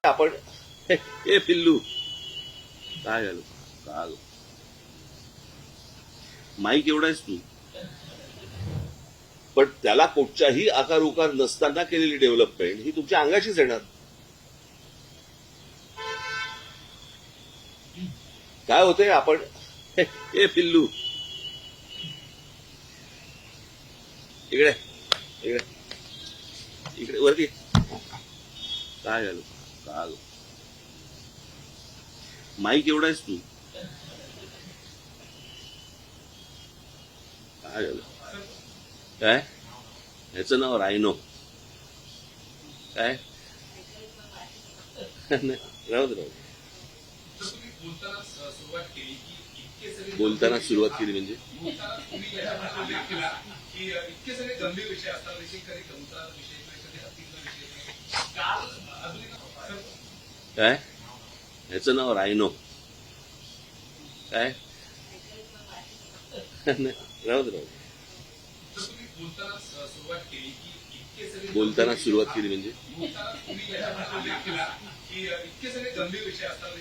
आपण हे पिल्लू काय झालं का माईक एवढा आहेस तू पण त्याला कुठच्याही आकार उकार नसताना केलेली डेव्हलपमेंट ही तुमच्या अंगाशीच येणार. काय होतंय आपण हे पिल्लू इकडे इकडे इकडे वरती काय झालं का माईक एवढा आहेस तू काय झालं काय ह्याचं नाव रायनो काय राहू दे बोलताना सुरुवात केली म्हणजे काय ह्याचं नाव रायनो काय राहू दे बोलताना सुरुवात केली म्हणजे इतके सगळे गंभीर विषय असतात.